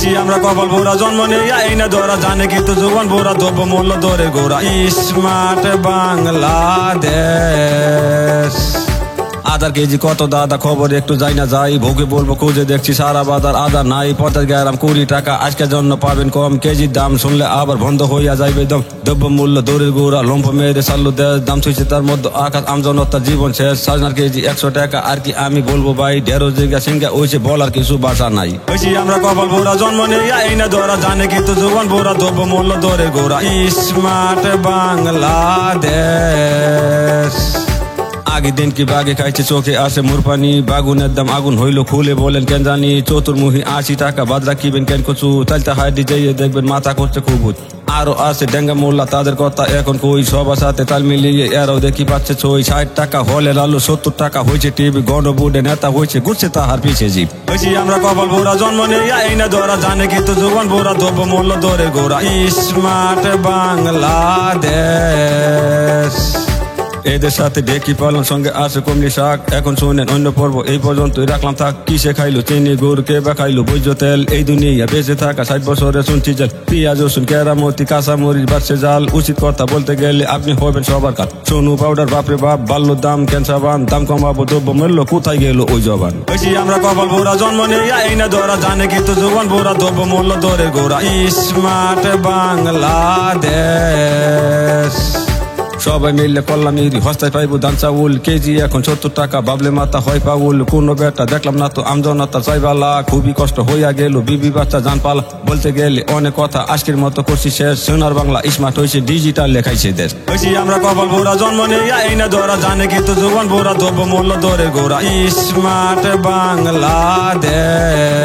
হয়েছি আমরা কপাল ভোরা জন্ম নেইয়া এই না ধরা জানে কিন্তু জীবন ভোরা দ্রব্য মূল্য দরে গোরা স্মার্ট বাংলাদেশ। আদার কেজি কত দাদা খবর একটু যাই না যাই ভোগে বলবো খুঁজে দেখছি সারা বাজার আদার নাই 50 গ্রাম 20 টাকা আজকের জন্য পাবেন কম কেজির দাম শুনলে আবার বন্ধ হইয়া যাইবে দম দ্রব্য মূল্য দরের গোড়া লম্ফ মেরে চালু দেশ দাম ছুঁয়েছে তার মধ্যে আকাশ আমজনতার জীবন শেষ সাজনার কেজি 100 টাকা আর কি আমি বলবো ভাই ঢেরো জিঙ্গা সিঙ্গা ওইছে বলার কিছু ভাষা নাই। হয়েছি আমরা কপাল ভোরা জন্ম নেইয়া এই না ধরা জানে কিন্তু জীবন ভোরা দ্রব্য মূল্য দরের গোড়া স্মার্ট বাংলাদেশ। আগে দিন কি বাগে খাইছে চোখে আসে মুরপানি বাগুনের দাম আগুন হইলো খুলে বলেন কেন জানি চতুর্মুখী 80 টাকা বাদ রাখিবেন কেন কচু তাইতে হাইডি যাইয়ে দেখবেন মাথা করছে খুব আরো আছে ডেঙ্গা মোল্লা তাদের কথা এখন কই সবার সাথে তাল মিলিয়ে এরাও দেখি পাচ্ছে ছই 60 টাকা হলে আলু 70 টাকা হয়েছে টিভি গণবুডে নেতা হয়েছে ঘুরছে তাহার পিছে জিপ। হয়েছি আমরা কপাল ভোরা জন্ম নেইয়া এই না ধরা জানে কিন্তু জীবন ভোরা দ্রব্য মূল্য দরে গোরা স্মার্ট বাংলাদেশ। এদের সাথে ডেকি পালন সঙ্গে আসে কমলি শাক এখন শোনেন অন্য পর্ব এই পর্যন্তই রাখলাম থাক কিসে খাইলো চিনি গুড় কে বা খাইলো বৈজ তেল এই দুনিয়া বেঁচে থাকা 60 বছরে শুনছি জাল পেঁয়াজ রসুন কেরামতি কাঁচামরিচ বাড়ছে জাল উচিত কথা বলতে গেলে আপনি হবেন সবার কাজ সোনু পাউডার বাপরে বাপ বাল্য দাম ক্যান্সাবান দাম কমাবো দ্রব্য মূল্য কোথায় গেল ওই জবান। হয়েছি আমরা কপাল ভোরা জন্ম নেইয়া এই না ধরা জানে কিন্তু জীবন ভোরা দ্রব্য মূল্য দরের গোড়া স্মার্ট বাংলাদেশ। সবাই মিললে করলাম ইরি হস্তায় পাইবো ধান চাউল কেজি এখন 70 টাকা বাবলে মাথা হয় পাউল কোন বেটা দেখলাম না তো আমজনতা চাইবালা খুবই কষ্ট হইয়া গেল বিবি বাচ্চা জান পালা বলতে গেলে অনেক কথা আজকের মতো করছি শেষ সোনার বাংলা স্মার্ট হয়েছে ডিজিটাল লেখাইছে দেশ। হয়েছি আমরা কপাল ভোরা জন্ম নেইয়া এই না ধরা জানে কিন্তু জীবন ভোরা দ্রব্য মূল্য দরে গোরা স্মার্ট বাংলাদেশ।